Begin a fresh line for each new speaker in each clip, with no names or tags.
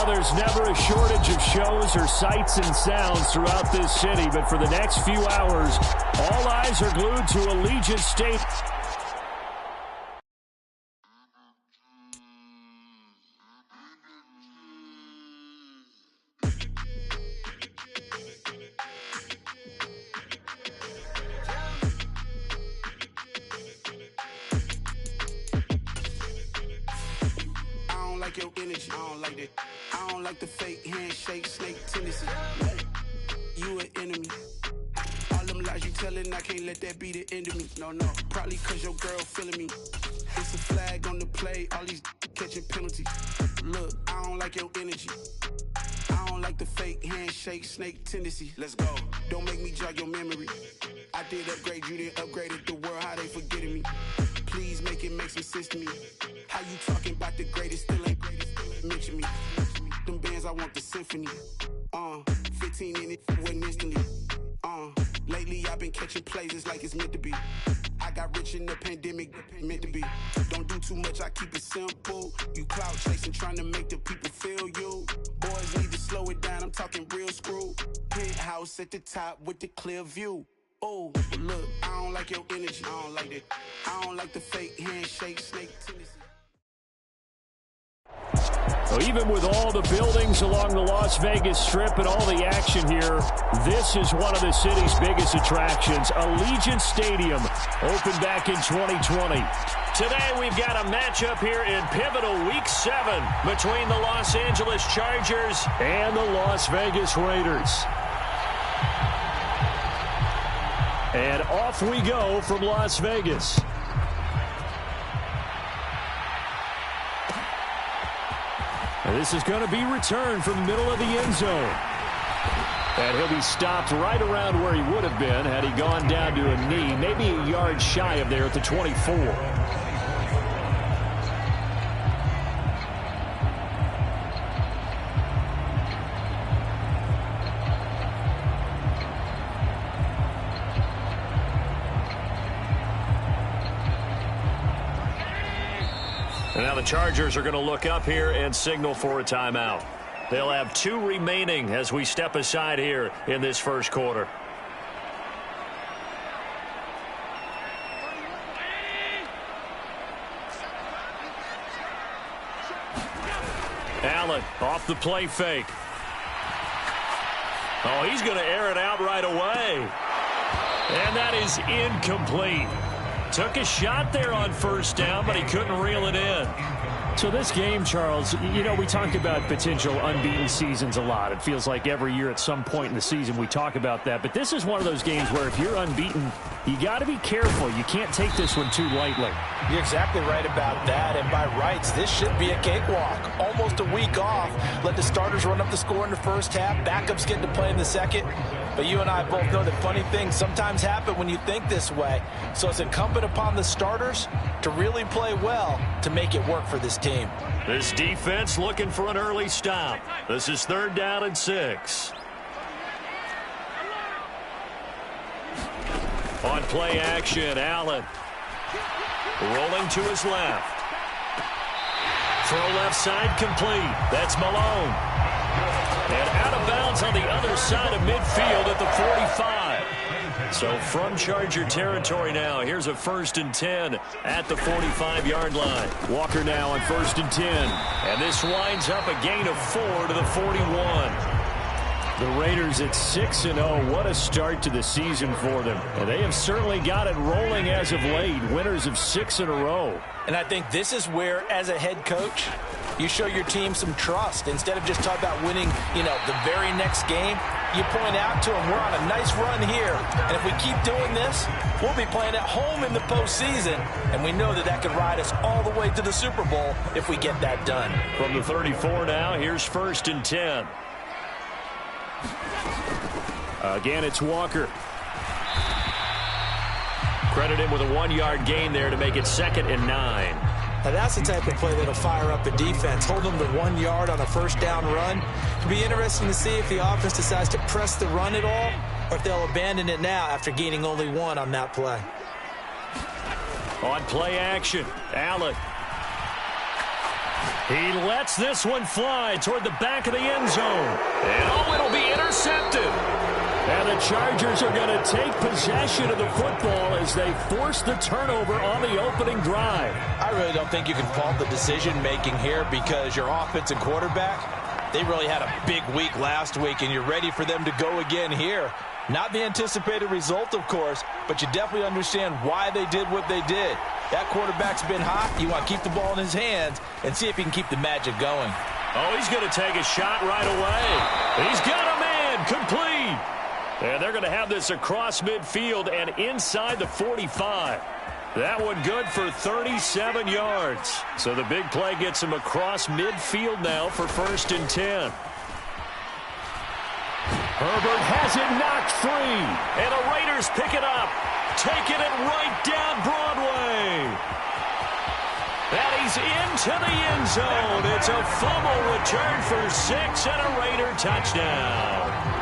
Well, there's never a shortage of shows or sights and sounds throughout this city, but for the next few hours, all eyes are glued to Allegiant Stadium.
Your energy, I don't like that. I don't like the fake handshake, snake tendency. You an enemy. All them lies you telling, I can't let that be the end of me. No, probably cause your girl feeling me. It's a flag on the play, all these catching penalties. Look, I don't like your energy. I don't like the fake handshake, snake tendency. Let's go. Don't make me jog your memory. I did upgrade, you didn't upgrade it. The world, how they forgetting me. Please make it make some sense to me. How you talking about the greatest, still ain't mention me. Them bands, I want the symphony. 15 in it, wasn't instantly. Lately I've been catching plays, it's like it's meant to be. I got rich in the pandemic, meant to be. Don't do too much, I keep it simple. You clout chasing, trying to make the people feel you. Boys need to slow it down, I'm talking real screw. Penthouse at the top with the clear view. Oh, look, I don't like your energy, I don't like that. I don't like the fake handshake, snake tendency.
So even with all the buildings along the Las Vegas Strip and all the action here, this is one of the city's biggest attractions. Allegiant Stadium opened back in 2020. Today we've got a matchup here in pivotal Week 7 between the Los Angeles Chargers and the Las Vegas Raiders. And off we go from Las Vegas. And this is going to be returned from the middle of the end zone. And he'll be stopped right around where he would have been had he gone down to a knee, maybe a yard shy of there at the 24. And now the Chargers are going to look up here and signal for a timeout. They'll have 2 remaining as we step aside here in this first quarter. Allen off the play fake. Oh, he's going to air it out right away. And that is incomplete. Took a shot there on first down, but he couldn't reel it in. So this game, Charles, you know, we talk about potential unbeaten seasons a lot. It feels like every year at some point in the season we talk about that. But this is one of those games where if you're unbeaten, you got to be careful. You can't take this one too lightly.
You're exactly right about that. And by rights, this should be a cakewalk. Almost a week off. Let the starters run up the score in the first half. Backups get to play in the second. But you and I both know that funny things sometimes happen when you think this way. So it's incumbent upon the starters to really play well to make it work for this team.
This defense looking for an early stop. This is 3rd down and 6. On play action, Allen. Rolling to his left. Throw left side complete. That's Malone. And out of bounds on the other side of midfield at the 45. So from Charger territory now, here's a 1st and 10 at the 45-yard line. Walker now on 1st and 10. And this winds up a gain of 4 to the 41. The Raiders at 6-0. What a start to the season for them. And they have certainly got it rolling as of late. Winners of 6 in a row.
And I think this is where, as a head coach, you show your team some trust. Instead of just talking about winning, the very next game, you point out to them, we're on a nice run here. And if we keep doing this, we'll be playing at home in the postseason. And we know that that could ride us all the way to the Super Bowl if we get that done.
From the 34 now, here's 1st and 10. Again, it's Walker. Credit him with a 1-yard gain there to make it 2nd and 9.
Now that's the type of play that'll fire up a defense. Hold them to 1 yard on a first down run. It'll be interesting to see if the offense decides to press the run at all or if they'll abandon it now after gaining only 1 on that play.
On play action, Allen. He lets this one fly toward the back of the end zone. And oh, it'll be intercepted. And the Chargers are going to take possession of the football as they force the turnover on the opening drive.
I really don't think you can fault the decision-making here because your offense and quarterback, they really had a big week last week, and you're ready for them to go again here. Not the anticipated result, of course, but you definitely understand why they did what they did. That quarterback's been hot. You want to keep the ball in his hands and see if he can keep the magic going.
Oh, he's going to take a shot right away. He's got a man complete. And they're going to have this across midfield and inside the 45. That one good for 37 yards. So the big play gets him across midfield now for 1st and 10. Herbert has it knocked free. And the Raiders pick it up. Taking it right down Broadway. And he's into the end zone. It's a fumble return for 6 and a Raider touchdown.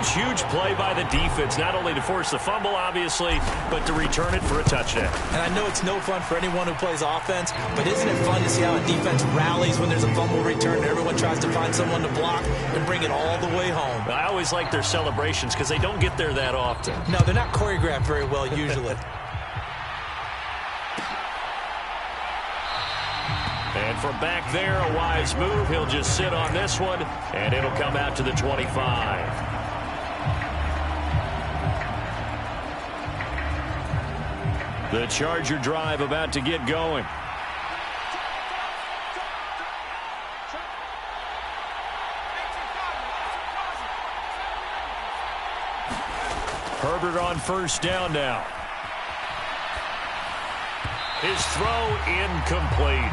Huge play by the defense, not only to force the fumble, obviously, but to return it for a touchdown.
And I know it's no fun for anyone who plays offense, but isn't it fun to see how a defense rallies when there's a fumble return and everyone tries to find someone to block and bring it all the way home?
I always like their celebrations because they don't get there that often.
No, they're not choreographed very well usually.
And from back there, a wise move. He'll just sit on this one, and it'll come out to the 25. The Charger drive about to get going. Herbert on 1st down now. His throw incomplete.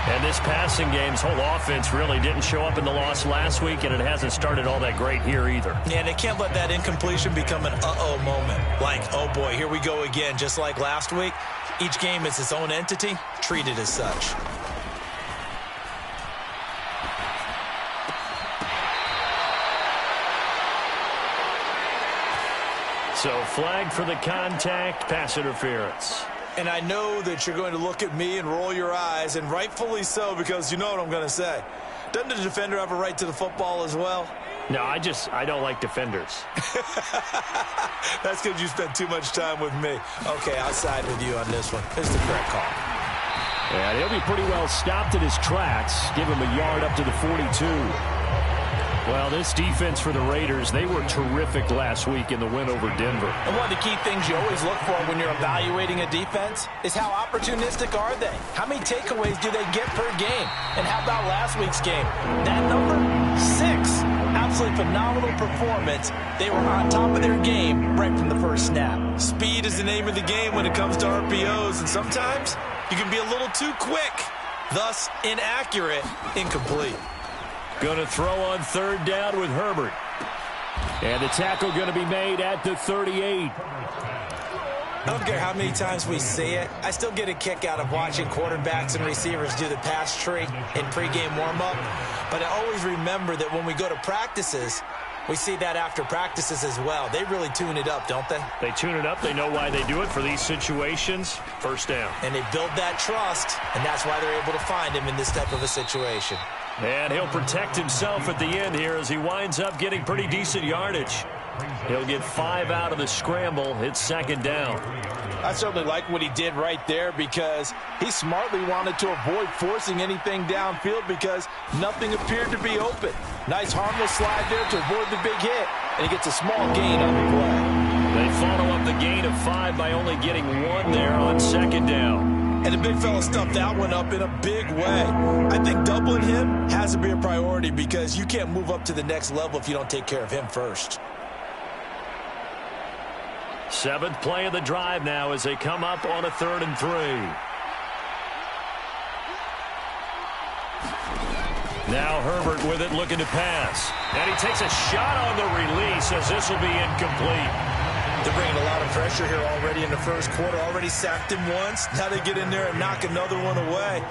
And this passing game's whole offense really didn't show up in the loss last week, and it hasn't started all that great here either.
Yeah, they can't let that incompletion become an uh-oh moment. Like, oh boy, here we go again. Just like last week, each game is its own entity, treated as such.
So flag for the contact, pass interference.
And I know that you're going to look at me and roll your eyes, and rightfully so, because you know what I'm going to say. Doesn't the defender have a right to the football as well?
No, I don't like defenders.
That's because you spent too much time with me. Okay, I'll side with you on this one. It's the correct call.
And he'll be pretty well stopped in his tracks. Give him a yard up to the 42. Well, this defense for the Raiders, they were terrific last week in the win over Denver.
And one of the key things you always look for when you're evaluating a defense is how opportunistic are they? How many takeaways do they get per game? And how about last week's game? That number? 6. Absolutely phenomenal performance. They were on top of their game right from the first snap. Speed is the name of the game when it comes to RPOs, and sometimes you can be a little too quick, thus inaccurate, incomplete.
Going to throw on 3rd down with Herbert. And the tackle going to be made at the 38.
I don't care how many times we see it. I still get a kick out of watching quarterbacks and receivers do the pass tree in pregame warm-up. But I always remember that when we go to practices, we see that after practices as well. They really tune it up, don't they?
They tune it up. They know why they do it for these situations. 1st down.
And they build that trust, and that's why they're able to find him in this type of a situation.
And he'll protect himself at the end here as he winds up getting pretty decent yardage. He'll get 5 out of the scramble. It's 2nd down.
I certainly like what he did right there because he smartly wanted to avoid forcing anything downfield because nothing appeared to be open. Nice harmless slide there to avoid the big hit, and he gets a small gain on the play.
They follow up the gain of 5 by only getting 1 there on 2nd down.
And the big fella stuffed that one up in a big way. I think doubling him has to be a priority because you can't move up to the next level if you don't take care of him first.
7th play of the drive now as they come up on a 3rd and 3. Now Herbert with it looking to pass. And he takes a shot on the release as this will be incomplete.
They're bringing a lot of pressure here already in the first quarter. Already sacked him once. Now they get in there and knock another one away.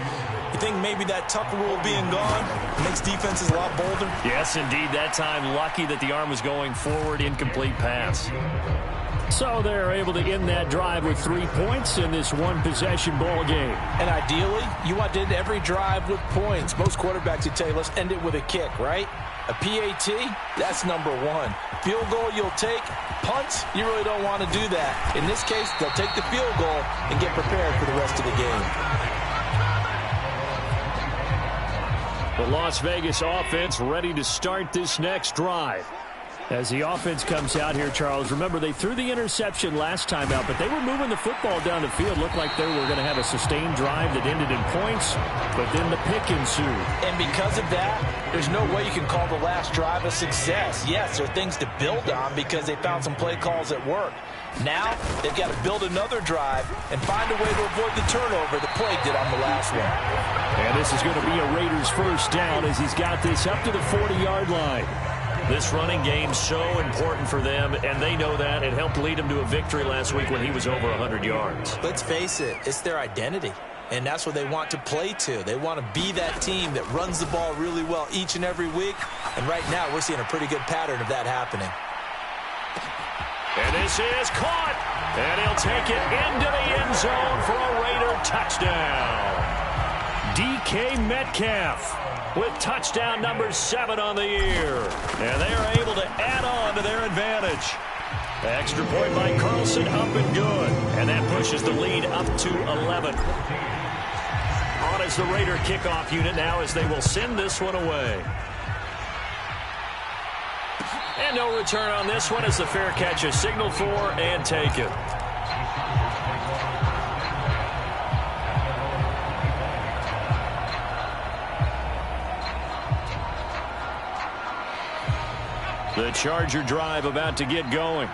You think maybe that Tucker rule being gone makes defenses a lot bolder?
Yes, indeed. That time, lucky that the arm was going forward. Incomplete pass. So they're able to end that drive with 3 points in this one-possession ball game.
And ideally, you want to end every drive with points. Most quarterbacks would tell you, let's end it with a kick, right? A PAT, that's number one. Field goal you'll take. Punts, you really don't want to do that. In this case, they'll take the field goal and get prepared for the rest of the game.
The Las Vegas offense ready to start this next drive. As the offense comes out here, Charles, remember they threw the interception last time out, but they were moving the football down the field. Looked like they were going to have a sustained drive that ended in points, but then the pick ensued.
And because of that, there's no way you can call the last drive a success. Yes, there are things to build on because they found some play calls that work. Now, they've got to build another drive and find a way to avoid the turnover that plagued it on the last one.
And this is going to be a Raiders first down as he's got this up to the 40-yard line. This running game's so important for them, and they know that. It helped lead them to a victory last week when he was over 100 yards.
Let's face it, it's their identity, and that's what they want to play to. They want to be that team that runs the ball really well each and every week, and right now we're seeing a pretty good pattern of that happening.
And this is caught, and he'll take it into the end zone for a Raider touchdown. DK Metcalf with touchdown number 7 on the year. And they are able to add on to their advantage. Extra point by Carlson, up and good. And that pushes the lead up to 11. On as the Raider kickoff unit now as they will send this one away. And no return on this one as the fair catch is signaled for and taken. The Charger drive about to get going.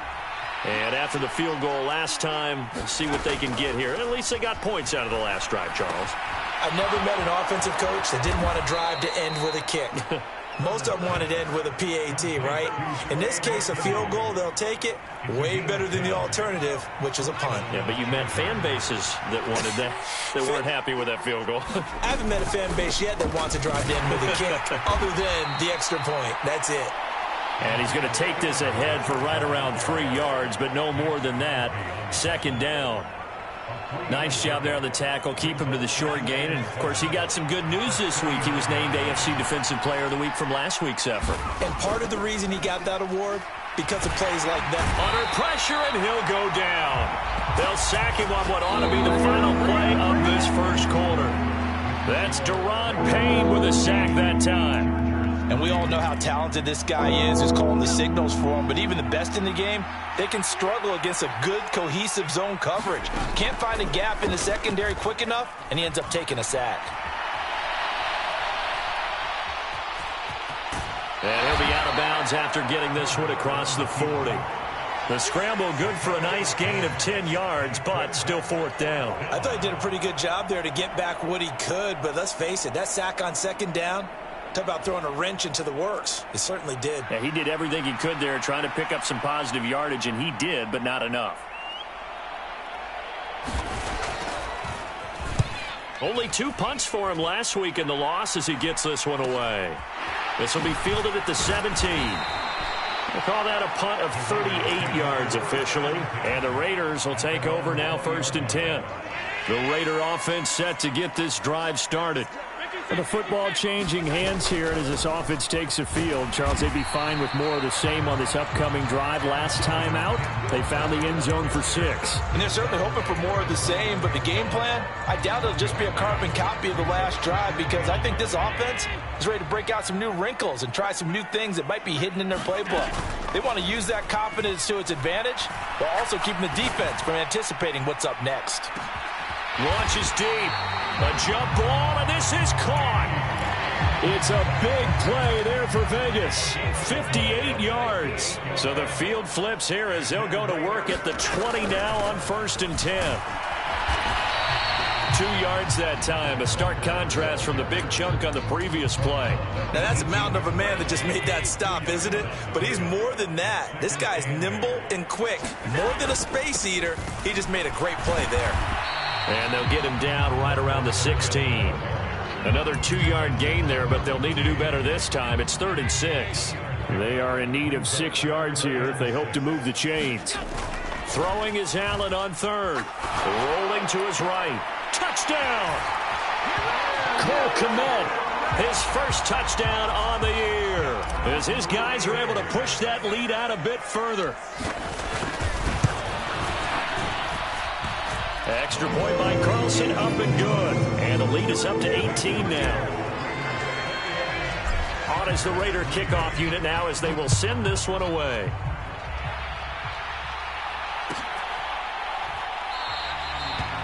And after the field goal last time, let's see what they can get here. At least they got points out of the last drive, Charles.
I've never met an offensive coach that didn't want to drive to end with a kick. Most of them wanted to end with a PAT, right? In this case, a field goal, they'll take it. Way better than the alternative, which is a punt.
Yeah, but you met fan bases that wanted that, that weren't happy with that field goal.
I haven't met a fan base yet that wants to drive to end with a kick, other than the extra point. That's it.
And he's going to take this ahead for right around 3 yards, but no more than that. Second down. Nice job there on the tackle. Keep him to the short gain. And, of course, he got some good news this week. He was named AFC Defensive Player of the Week from last week's effort.
And part of the reason he got that award, because of plays like that.
Under pressure, and he'll go down. They'll sack him on what ought to be the final play of this first quarter. That's Deron Payne with a sack that time.
And we all know how talented this guy is, who's calling the signals for him. But even the best in the game, they can struggle against a good, cohesive zone coverage. Can't find a gap in the secondary quick enough, and he ends up taking a sack.
And he'll be out of bounds after getting this one across the 40. The scramble good for a nice gain of 10 yards, but still fourth down.
I thought he did a pretty good job there to get back what he could, but let's face it, that sack on second down, talk about throwing a wrench into the works. It certainly did.
Yeah, he did everything he could there trying to pick up some positive yardage, and he did, but not enough. Only 2 punts for him last week in the loss as he gets this one away. This will be fielded at the 17. We'll call that a punt of 38 yards officially. And the Raiders will take over now 1st and 10. The Raider offense set to get this drive started. And the football changing hands here as this offense takes the field. Charles, they'd be fine with more of the same on this upcoming drive. Last time out, they found the end zone for 6.
And they're certainly hoping for more of the same, but the game plan, I doubt it'll just be a carbon copy of the last drive, because I think this offense is ready to break out some new wrinkles and try some new things that might be hidden in their playbook. They want to use that confidence to its advantage, while also keeping the defense from anticipating what's up next.
Launches deep. A jump ball, and this is caught. It's a big play there for Vegas. 58 yards. So the field flips here as they'll go to work at the 20 now on 1st and 10. 2 yards that time. A stark contrast from the big chunk on the previous play.
Now, that's a mountain of a man that just made that stop, isn't it? But he's more than that. This guy's nimble and quick. More than a space eater. He just made a great play there.
And they'll get him down right around the 16. Another 2-yard gain there, but they'll need to do better this time. It's 3rd and 6. They are in need of 6 yards here if they hope to move the chains. Throwing is Allen on 3rd. Rolling to his right. Touchdown! Cole Kmet, his first touchdown on the year, as his guys are able to push that lead out a bit further. Extra point by Carlson, up and good. And the lead is up to 18 now. On is the Raider kickoff unit now as they will send this one away.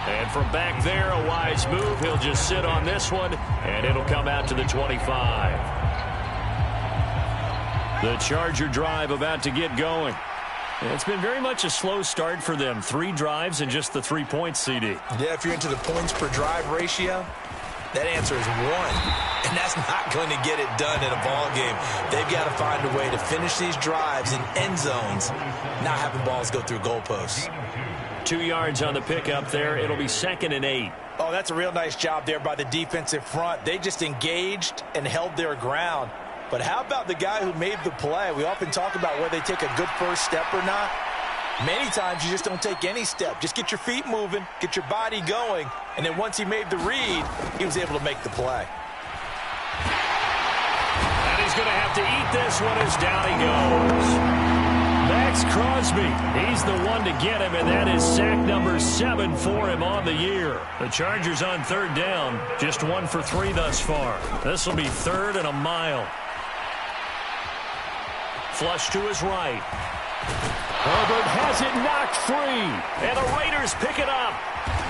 And from back there, a wise move. He'll just sit on this one, and it'll come out to the 25. The Charger drive about to get going. It's been very much a slow start for them. 3 drives and just the 3 points, CD.
Yeah, if you're into the points per drive ratio, that answer is 1. And that's not going to get it done in a ball game. They've got to find a way to finish these drives in end zones, not having balls go through goalposts.
2 yards on the pickup there. It'll be 2nd and 8.
Oh, that's a real nice job there by the defensive front. They just engaged and held their ground. But how about the guy who made the play? We often talk about whether they take a good first step or not. Many times you just don't take any step. Just get your feet moving, get your body going, and then once he made the read, he was able to make the play.
And he's going to have to eat this one as down he goes. Max Crosby, he's the one to get him, and that is sack number 7 for him on the year. The Chargers on 3rd down, just 1 for 3 thus far. This will be 3rd and a mile. Flush to his right. Herbert has it knocked free, and the Raiders pick it up.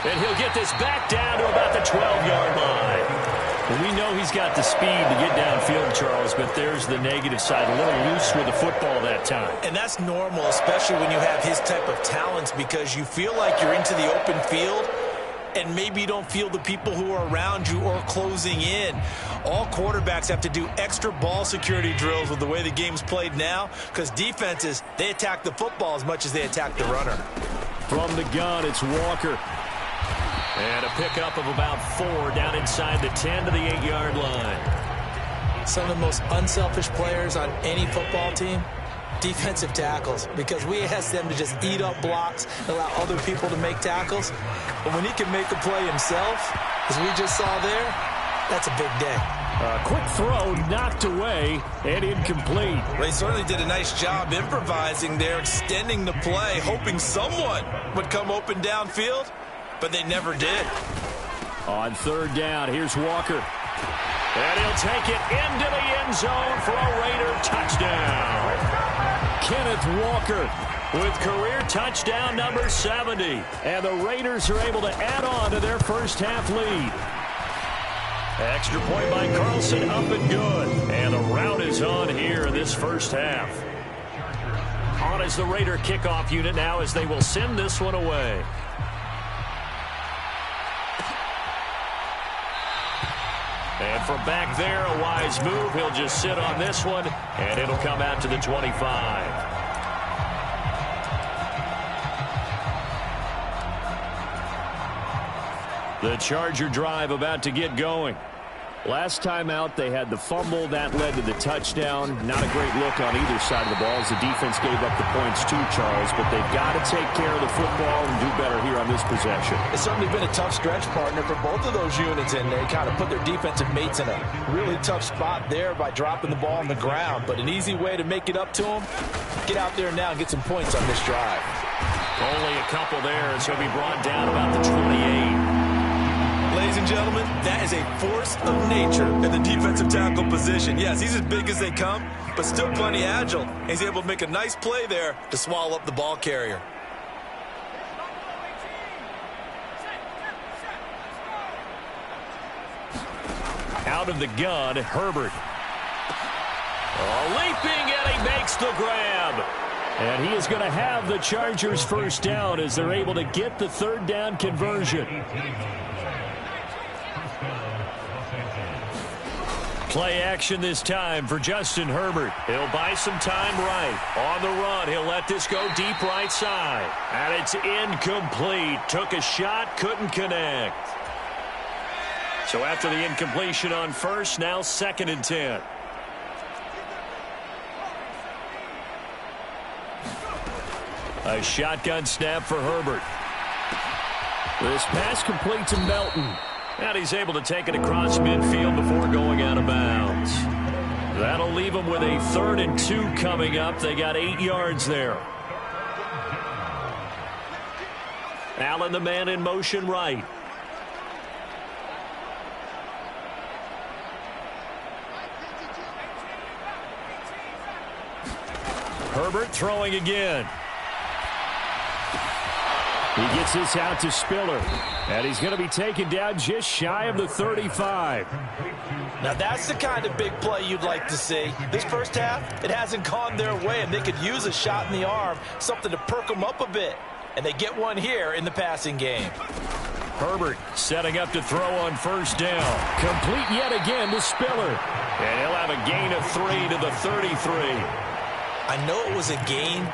And he'll get this back down to about the 12-yard line. We know he's got the speed to get downfield, Charles, but there's the negative side. A little loose with the football that time. And that's normal, especially when you have his type of talents, because you feel like you're into the open field, and maybe you don't feel the people who are around you or closing in. All quarterbacks have to do extra ball security drills with the way the game's played now, because defenses, they attack the football as much as they attack the runner. From the gun, it's Walker. And a pickup of about 4 down inside the 10 to the 8-yard line.
Some of the most unselfish players on any football team, defensive tackles, because we ask them to just eat up blocks and allow other people to make tackles. But when he can make a play himself, as we just saw there, that's a big day.
A quick throw knocked away and incomplete.
They certainly did a nice job improvising there, extending the play, hoping someone would come open downfield, but they never did.
On 3rd down, here's Walker. And he'll take it into the end zone for a Raider touchdown. Kenneth Walker with career touchdown number 70. And the Raiders are able to add on to their first half lead. Extra point by Carlson, up and good. And the route is on here in this first half. On is the Raider kickoff unit now as they will send this one away. And from back there, a wise move. He'll just sit on this one, and it'll come out to the 25. The Charger drive about to get going. Last time out, they had the fumble. That led to the touchdown. Not a great look on either side of the ball as the defense gave up the points too, Charles. But they've got to take care of the football and do better here on this possession.
It's certainly been a tough stretch, partner, for both of those units, and they kind of put their defensive mates in a really tough spot there by dropping the ball on the ground. But an easy way to make it up to them, get out there now and get some points on this drive.
Only a couple there as he'll be brought down about the 28.
Ladies and gentlemen, that is a force of nature in the defensive tackle position. Yes, he's as big as they come, but still plenty agile. He's able to make a nice play there to swallow up the ball carrier.
Out of the gun, Herbert. Leaping, and he makes the grab. And he is going to have the Chargers first down as they're able to get the 3rd down conversion. Play action this time for Justin Herbert. He'll buy some time right. On the run, he'll let this go deep right side. And it's incomplete. Took a shot, couldn't connect. So after the incompletion on first, now 2nd and 10. A shotgun snap for Herbert. This pass complete to Melton. And he's able to take it across midfield before going out of bounds. That'll leave them with a 3rd and 2 coming up. They got 8 yards there. Allen, the man in motion right. Herbert throwing again. He gets this out to Spiller. And he's going to be taken down just shy of the 35.
Now that's the kind of big play you'd like to see. This first half, it hasn't gone their way, and they could use a shot in the arm, something to perk them up a bit. And they get one here in the passing game.
Herbert setting up to throw on first down. Complete yet again to Spiller. And he'll have a gain of 3 to the 33.
I know it was a gain,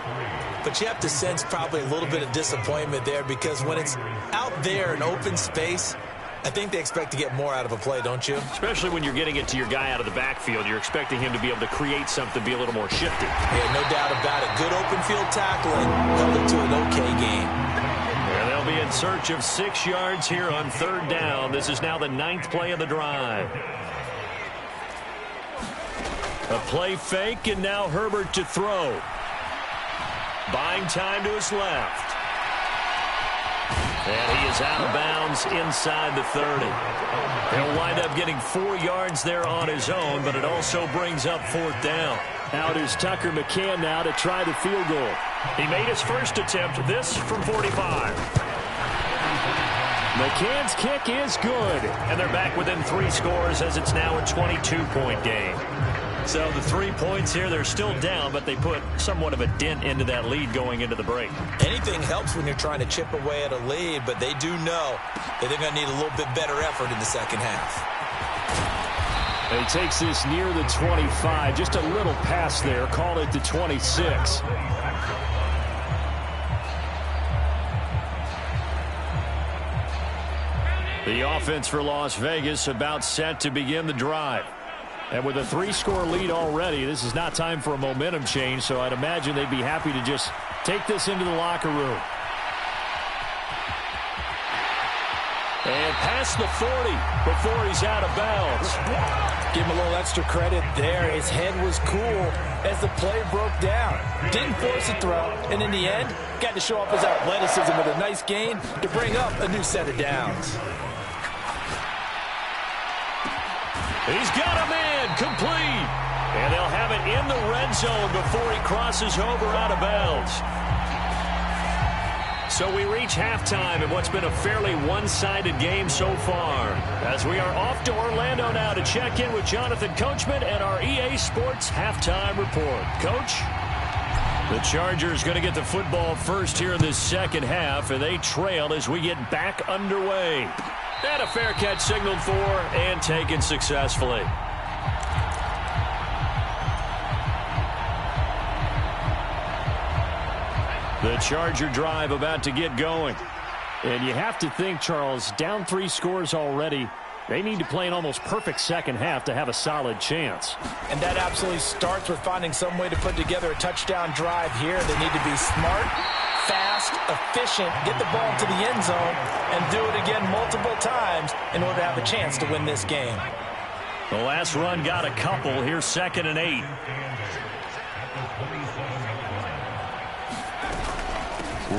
but you have to sense probably a little bit of disappointment there, because when it's out there in open space, I think they expect to get more out of a play, don't you?
Especially when you're getting it to your guy out of the backfield. You're expecting him to be able to create something, be a little more shifty.
Yeah, no doubt about it. Good open field tackling held it to an okay game.
And they'll be in search of 6 yards here on 3rd down. This is now the 9th play of the drive. A play fake, and now Herbert to throw. Buying time to his left. And he is out of bounds inside the 30. He'll wind up getting 4 yards there on his own, but it also brings up 4th down. Out is Tucker McCann now to try the field goal. He made his first attempt, this from 45. McCann's kick is good. And they're back within 3 scores as it's now a 22-point game. So the 3 points here, they're still down, but they put somewhat of a dent into that lead going into the break.
Anything helps when you're trying to chip away at a lead, but they do know that they're going to need a little bit better effort in the second half.
He takes this near the 25, just a little pass there, call it the 26. The offense for Las Vegas about set to begin the drive. And with a 3-score lead already, this is not time for a momentum change, so I'd imagine they'd be happy to just take this into the locker room. And past the 40 before he's out of bounds.
Give him a little extra credit there. His head was cool as the play broke down. Didn't force a throw, and in the end, got to show off his athleticism with a nice gain to bring up a new set of downs.
He's got a man complete. And they'll have it in the red zone before he crosses over out of bounds. So we reach halftime in what's been a fairly one-sided game so far. As we are off to Orlando now to check in with Jonathan Coachman and our EA Sports halftime report. Coach? The Chargers going to get the football first here in this second half, and they trail as we get back underway. And a fair catch signaled for and taken successfully. The Charger drive about to get going. And you have to think, Charles, down 3 scores already. They need to play an almost perfect second half to have a solid chance.
And that absolutely starts with finding some way to put together a touchdown drive here. They need to be smart, fast, efficient, get the ball to the end zone, and do it again multiple times in order to have a chance to win this game.
The last run got a couple. Here's 2nd and 8.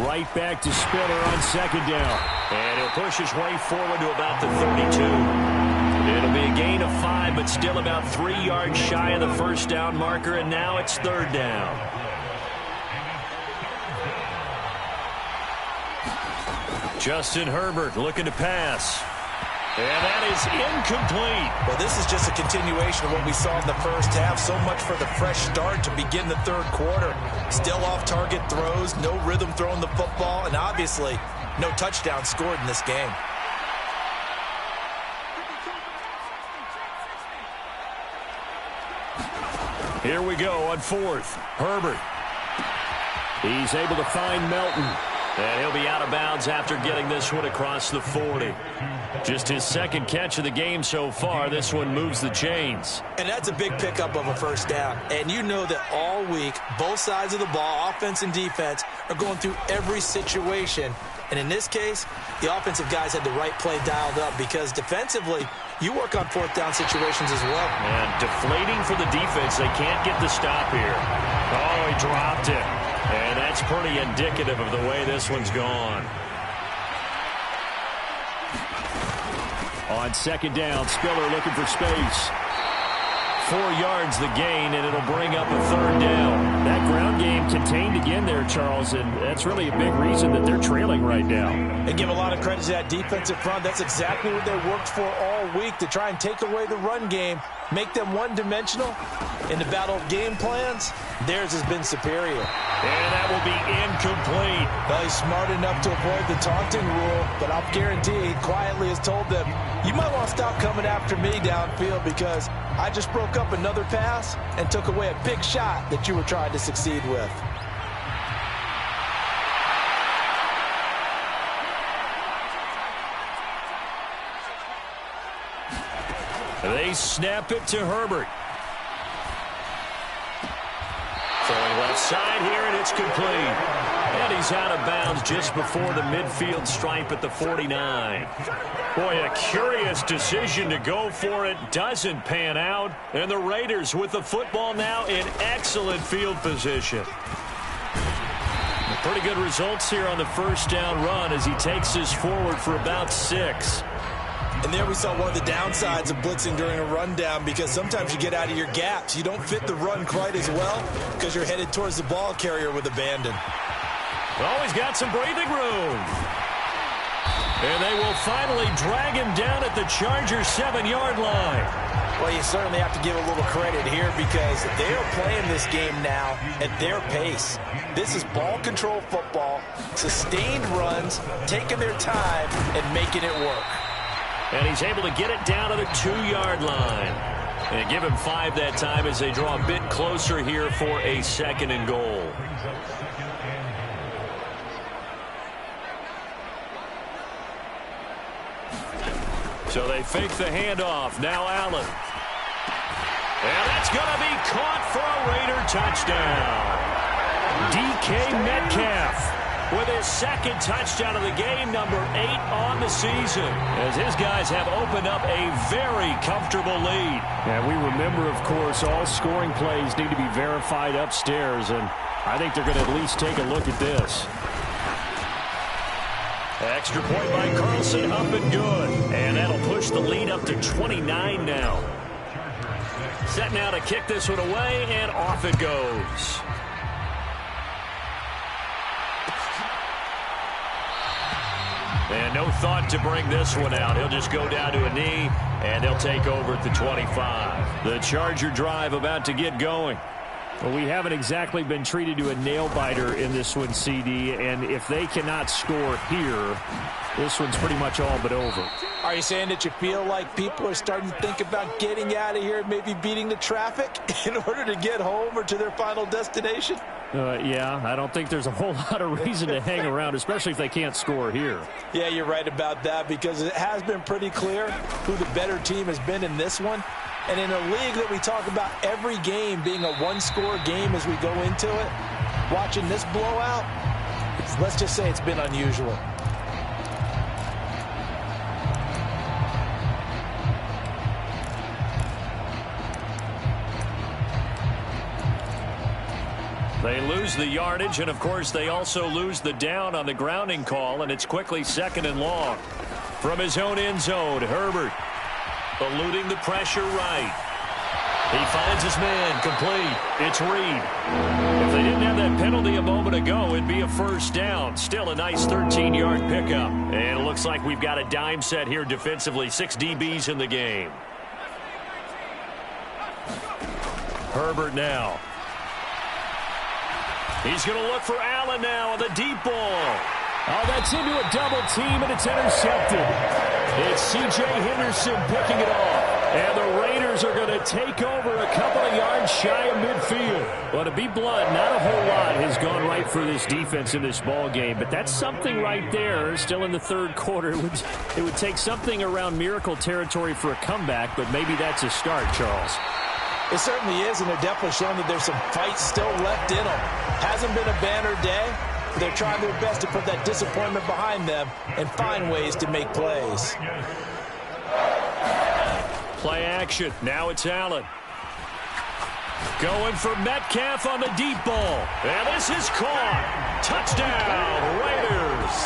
Right back to Spiller on 2nd down. And he'll push his way forward to about the 32. It'll be a gain of 5, but still about 3 yards shy of the first down marker, and now it's 3rd down. Justin Herbert looking to pass. And that is incomplete.
Well, this is just a continuation of what we saw in the first half. So much for the fresh start to begin the third quarter. Still off-target throws, no rhythm throwing the football, and obviously no touchdown scored in this game.
Here we go on fourth. Herbert. He's able to find Melton. And he'll be out of bounds after getting this one across the 40. Just his second catch of the game so far. This one moves the chains.
And that's a big pickup of a first down. And you know that all week, both sides of the ball, offense and defense, are going through every situation. And in this case, the offensive guys had the right play dialed up because defensively, you work on fourth down situations as well.
And deflating for the defense. They can't get the stop here. Oh, he dropped it. And that's pretty indicative of the way this one's gone. On second down, Spiller looking for space. 4 yards the gain, and it'll bring up a third down. That ground game contained again there, Charles, and that's really a big reason that they're trailing right now.
And give a lot of credit to that defensive front. That's exactly what they worked for all week, to try and take away the run game, make them one-dimensional. In the battle of game plans, theirs has been superior.
And that will be incomplete.
Well, he's smart enough to avoid the taunting rule, but I'll guarantee he quietly has told them, you might want to stop coming after me downfield because I just broke up another pass and took away a big shot that you were trying to succeed with.
They snap it to Herbert. Throwing left side here, and it's complete. And he's out of bounds just before the midfield stripe at the 49. Boy, a curious decision to go for it. Doesn't pan out. And the Raiders with the football now in excellent field position. Pretty good results here on the first down run as he takes this forward for about 6.
And there we saw one of the downsides of blitzing during a rundown, because sometimes you get out of your gaps. You don't fit the run quite as well because you're headed towards the ball carrier with abandon.
Oh, he's got some breathing room. And they will finally drag him down at the Chargers' 7-yard line.
Well, you certainly have to give a little credit here because they are playing this game now at their pace. This is ball control football, sustained runs, taking their time and making it work.
And he's able to get it down to the 2-yard line. And give him 5 that time as they draw a bit closer here for a 2nd and goal. So they fake the handoff. Now Allen. And that's going to be caught for a Raider touchdown. DK Metcalf with his 2nd touchdown of the game, number 8 on the season, as his guys have opened up a very comfortable lead. And we remember, of course, all scoring plays need to be verified upstairs, and I think they're going to at least take a look at this. Extra point by Carlson, up and good. And that'll push the lead up to 29 now. Set now to kick this one away, and off it goes. And no thought to bring this one out. He'll just go down to a knee, and they'll take over at the 25. The Charger drive about to get going. Well, we haven't exactly been treated to a nail-biter in this one, CD, and if they cannot score here, this one's pretty much all but over.
Are you saying that you feel like people are starting to think about getting out of here, maybe beating the traffic in order to get home or to their final destination?
Yeah, I don't think there's a whole lot of reason to hang around, especially if they can't score here.
Yeah, you're right about that, because it has been pretty clear who the better team has been in this one. And in a league that we talk about every game being a one-score game as we go into it, watching this blowout, let's just say it's been unusual.
They lose the yardage, and of course they also lose the down on the grounding call, and it's quickly 2nd and long. From his own end zone, Herbert eluding the pressure right. He finds his man, complete. It's Reed. If they didn't have that penalty a moment ago, it'd be a first down. Still a nice 13-yard pickup. And it looks like we've got a dime set here defensively. 6 DBs in the game. Herbert now. He's going to look for Allen now on the deep ball. Oh, that's into a double team, and it's intercepted. It's C.J. Henderson picking it off. And the Raiders are going to take over a couple of yards shy of midfield. Well, to be blunt, not a whole lot has gone right for this defense in this ball game, but that's something right there. Still in the third quarter. It would take something around miracle territory for a comeback, but maybe that's a start, Charles.
It certainly is, and they're definitely showing that there's some fight still left in them. Hasn't been a banner day. They're trying their best to put that disappointment behind them and find ways to make plays.
Play action. Now it's Allen. Going for Metcalf on the deep ball. And this is caught. Touchdown, Raiders.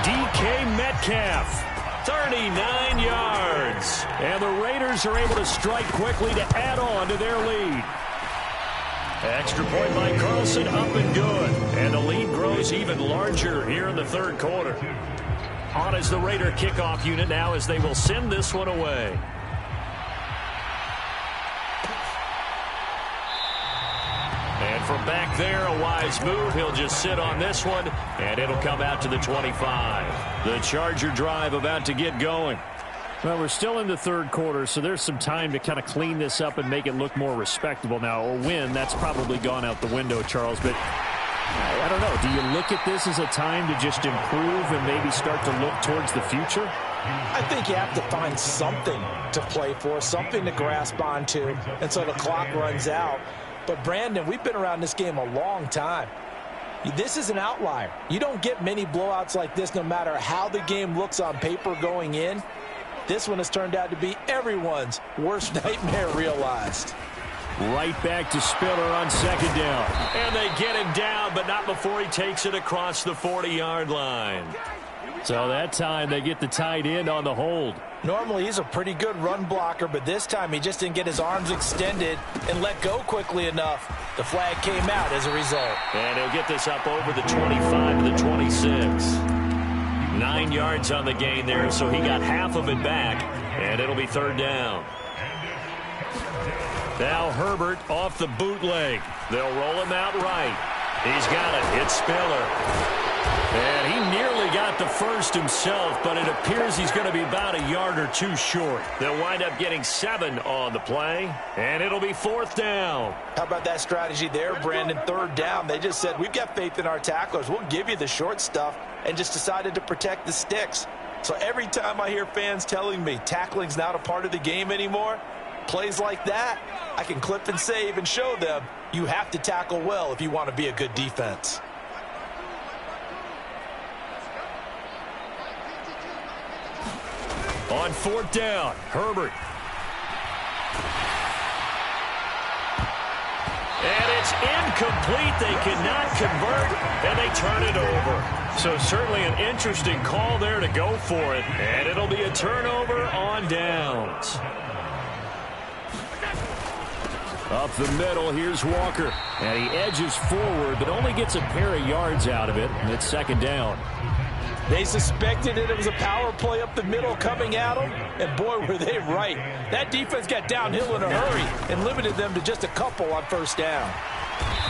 DK Metcalf. 39 yards. And the Raiders are able to strike quickly to add on to their lead. Extra point by Carlson, up and good. And the lead grows even larger here in the third quarter. On is the Raider kickoff unit now as they will send this one away. And from back there, a wise move. He'll just sit on this one, and it'll come out to the 25. The Charger drive about to get going. Well, we're still in the third quarter, so there's some time to kind of clean this up and make it look more respectable. Now, a win, that's probably gone out the window, Charles, but I don't know. Do you look at this as a time to just improve and maybe start to look towards the future?
I think you have to find something to play for, something to grasp onto, and so the clock runs out. But, Brandon, we've been around this game a long time. This is an outlier. You don't get many blowouts like this no matter how the game looks on paper going in. This one has turned out to be everyone's worst nightmare realized.
Right back to Spiller on second down. And they get him down, but not before he takes it across the 40-yard line. So that time they get the tight end on the hold.
Normally he's a pretty good run blocker, but this time he just didn't get his arms extended and let go quickly enough. The flag came out as a result.
And he'll get this up over the 25 to the 26. 9 yards on the gain there, so he got half of it back, and it'll be third down. Now Herbert off the bootleg. They'll roll him out right. He's got it. It's Spiller. And he nearly got the first himself, but it appears he's going to be about a yard or two short. They'll wind up getting 7 on the play, and it'll be fourth down.
How about that strategy there, Brandon? Third down. They just said, we've got faith in our tacklers. We'll give you the short stuff, and just decided to protect the sticks. So every time I hear fans telling me tackling's not a part of the game anymore, plays like that, I can clip and save and show them you have to tackle well if you want to be a good defense.
On fourth down, Herbert. And it's incomplete. They cannot convert, and they turn it over. So certainly an interesting call there to go for it. And it'll be a turnover on downs. Up the middle, here's Walker. And he edges forward, but only gets a pair of yards out of it. And it's second down.
They suspected it was a power play up the middle coming at them, and boy, were they right. That defense got downhill in a hurry and limited them to just a couple on first down.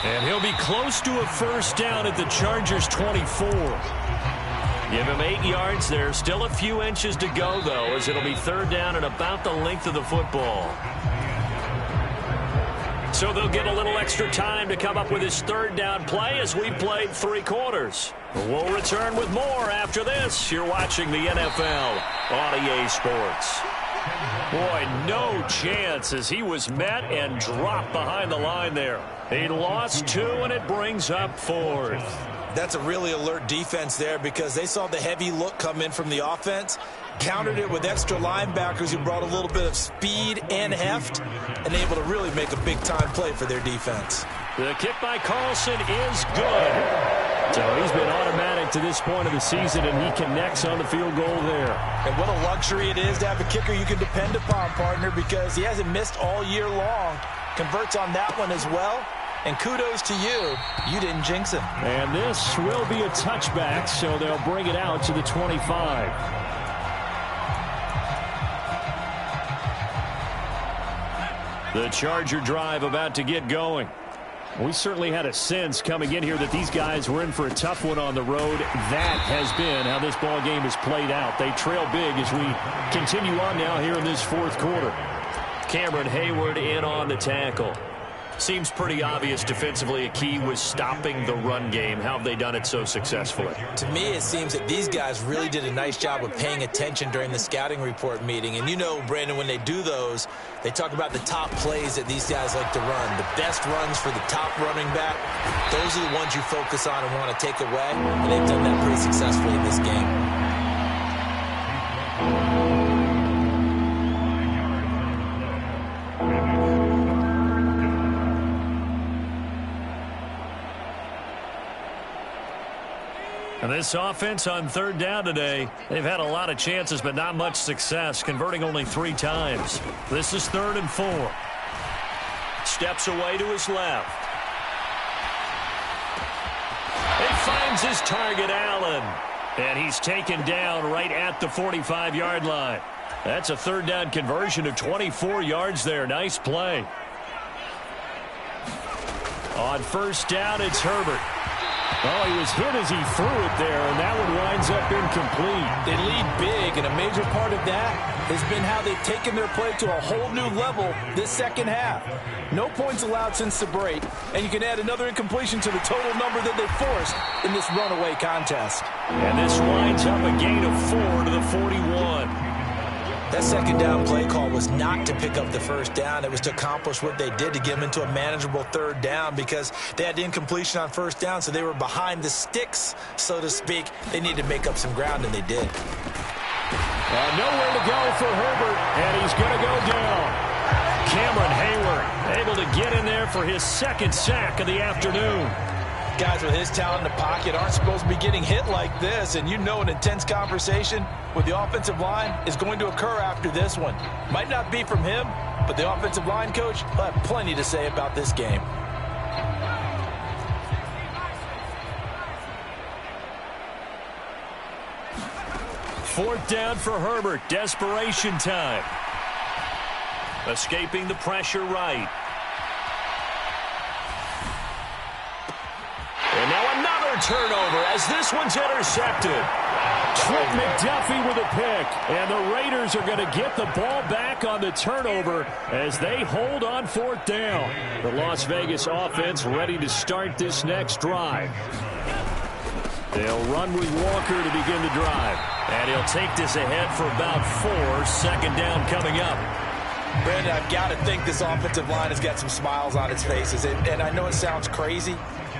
And he'll be close to a first down at the Chargers' 24. Give him 8 yards there. Still a few inches to go, though, as it'll be third down and about the length of the football. So they'll get a little extra time to come up with his third down play as we've played 3 quarters. We'll return with more after this. You're watching the NFL on EA Sports. Boy, no chance as he was met and dropped behind the line there. He lost 2, and it brings up 4th.
That's a really alert defense there because they saw the heavy look come in from the offense, countered it with extra linebackers who brought a little bit of speed and heft, and able to really make a big-time play for their defense.
The kick by Carlson is good. So he's been automatic to this point of the season, and he connects on the field goal there.
And what a luxury it is to have a kicker you can depend upon, partner, because he hasn't missed all year long. Converts on that one as well. And kudos to you. You didn't jinx him.
And this will be a touchback, so they'll bring it out to the 25. The Charger drive about to get going. We certainly had a sense coming in here that these guys were in for a tough one on the road. That has been how this ball game has played out. They trail big as we continue on now here in this fourth quarter. Cameron Hayward in on the tackle. Seems pretty obvious defensively a key was stopping the run game. How have they done it so successfully?
To me, it seems that these guys really did a nice job of paying attention during the scouting report meeting. And you know, Brandon, when they do those, they talk about the top plays that these guys like to run. The best runs for the top running back, those are the ones you focus on and want to take away. And they've done that pretty successfully in this game.
And this offense on third down today, they've had a lot of chances but not much success, converting only 3 times. This is 3rd and 4. Steps away to his left. He finds his target, Allen. And he's taken down right at the 45-yard line. That's a 3rd down conversion of 24 yards there. Nice play. On 1st down, it's Herbert. Oh, he was hit as he threw it there, and that one winds up incomplete.
They lead big, and a major part of that has been how they've taken their play to a whole new level this second half. No points allowed since the break, and you can add another incompletion to the total number that they forced in this runaway contest.
And this winds up a gain of 4 to the 41.
That second down play call was not to pick up the 1st down. It was to accomplish what they did to get them into a manageable 3rd down because they had incompletion on 1st down, so they were behind the sticks, so to speak. They needed to make up some ground, and they did.
Nowhere to go for Herbert, and he's going to go down. Cameron Hayward able to get in there for his 2nd sack of the afternoon.
Guys with his talent in the pocket aren't supposed to be getting hit like this, and you know an intense conversation with the offensive line is going to occur after this one. Might not be from him, but the offensive line coach will have plenty to say about this game.
Fourth down for Herbert. Desperation time. Escaping the pressure right. And now another turnover as this one's intercepted. Trent McDuffie with a pick. And the Raiders are going to get the ball back on the turnover as they hold on 4th down. The Las Vegas offense ready to start this next drive. They'll run with Walker to begin the drive. And he'll take this ahead for about 4. 2nd down coming up.
Brandon, I've got to think this offensive line has got some smiles on its faces. And I know it sounds crazy,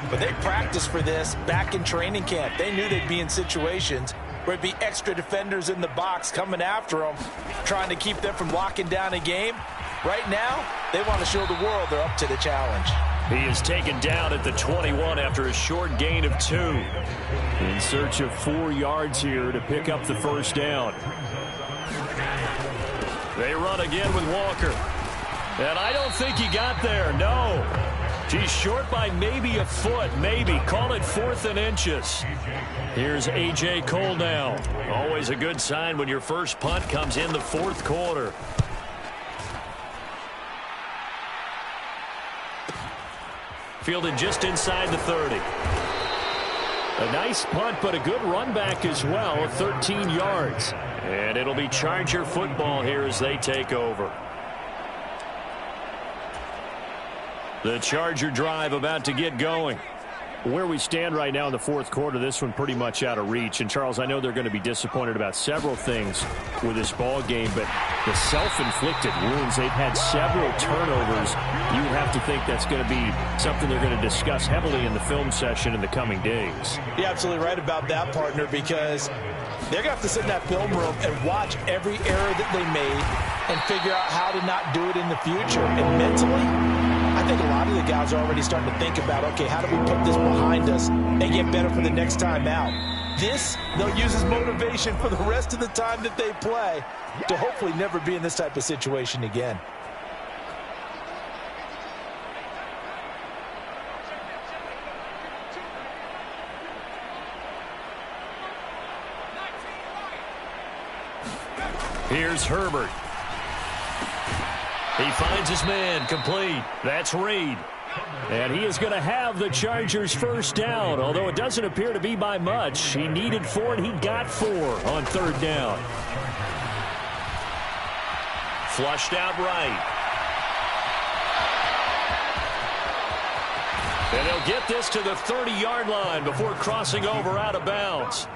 but they practiced for this back in training camp. They knew they'd be in situations where it'd be extra defenders in the box coming after them, trying to keep them from locking down a game. Right now, they want to show the world they're up to the challenge.
He is taken down at the 21 after a short gain of 2. In search of 4 yards here to pick up the 1st down. They run again with Walker. And I don't think he got there, no. He's short by maybe a foot, maybe. Call it 4th and inches. Here's A.J. Cole now. Always a good sign when your first punt comes in the 4th quarter. Fielded just inside the 30. A nice punt, but a good run back as well, 13 yards. And it'll be Charger football here as they take over. The Charger drive about to get going. Where we stand right now in the 4th quarter, this one pretty much out of reach. And, Charles, I know they're going to be disappointed about several things with this ball game, but the self-inflicted wounds, they've had several turnovers. You have to think that's going to be something they're going to discuss heavily in the film session in the coming days.
You're absolutely right about that, partner, because they're going to have to sit in that film room and watch every error that they made and figure out how to not do it in the future. And mentally, I think a lot of the guys are already starting to think about, okay, how do we put this behind us and get better for the next time out? This, they'll use as motivation for the rest of the time that they play to hopefully never be in this type of situation again.
Here's Herbert. He finds his man complete. That's Reed. And he is going to have the Chargers first down, although it doesn't appear to be by much. He needed 4, and he got 4 on third down. Flushed out right. And they'll get this to the 30-yard line before crossing over out of bounds.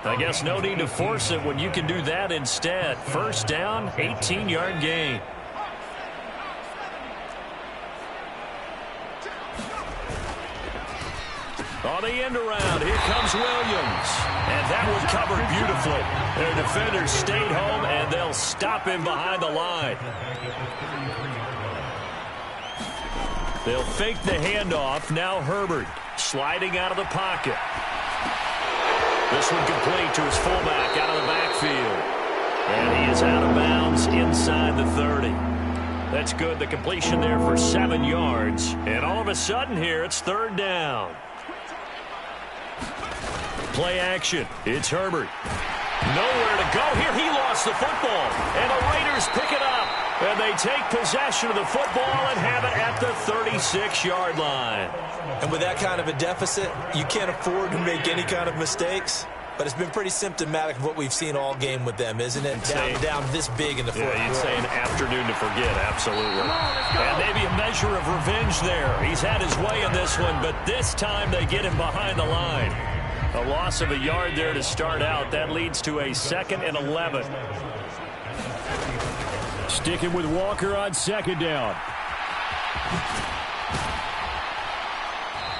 I guess no need to force it when you can do that instead. First down, 18-yard gain. On the end around, here comes Williams. And that was covered beautifully. Their defenders stayed home, and they'll stop him behind the line. They'll fake the handoff. Now Herbert sliding out of the pocket. This one complete to his fullback out of the backfield. And he is out of bounds inside the 30. That's good. The completion there for 7 yards. And all of a sudden here, it's third down. Play action. It's Herbert. Nowhere to go here. He lost the football. And the Raiders pick it up. And they take possession of the football and have it at the 36-yard line.
And with that kind of a deficit, you can't afford to make any kind of mistakes. But it's been pretty symptomatic of what we've seen all game with them, isn't it? Down this big in the fourth.
Yeah, you'd say an afternoon to forget, absolutely. And maybe a measure of revenge there. He's had his way in this one, but this time they get him behind the line. A loss of a yard there to start out. That leads to a 2nd and 11. Sticking with Walker on second down.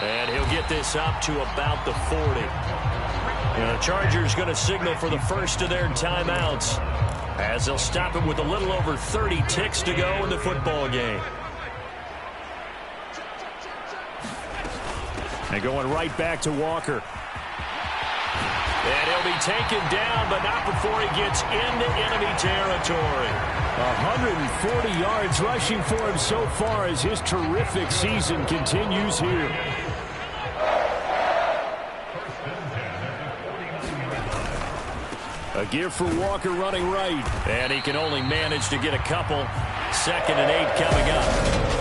And he'll get this up to about the 40. And the Chargers going to signal for the first of their timeouts as they'll stop him with a little over 30 ticks to go in the football game. And going right back to Walker. And he'll be taken down, but not before he gets into enemy territory. 140 yards rushing for him so far as his terrific season continues here. A give for Walker running right. And he can only manage to get a couple. 2nd and 8 coming up.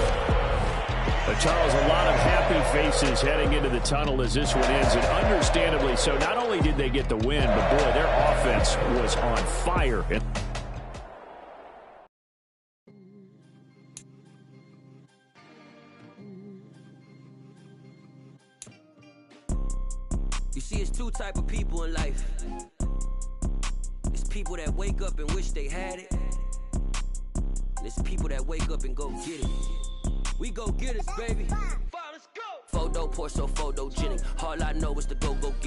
Charles, a lot of happy faces heading into the tunnel as this one ends, and understandably so. Not only did they get the win, but boy, their offense was on fire.
You see, it's 2 type of people in life. It's people that wake up and wish they had it. And it's people that wake up and go get it. We go get it, baby. Let's go. Photo, Porsche, photogenic. All I know is to go get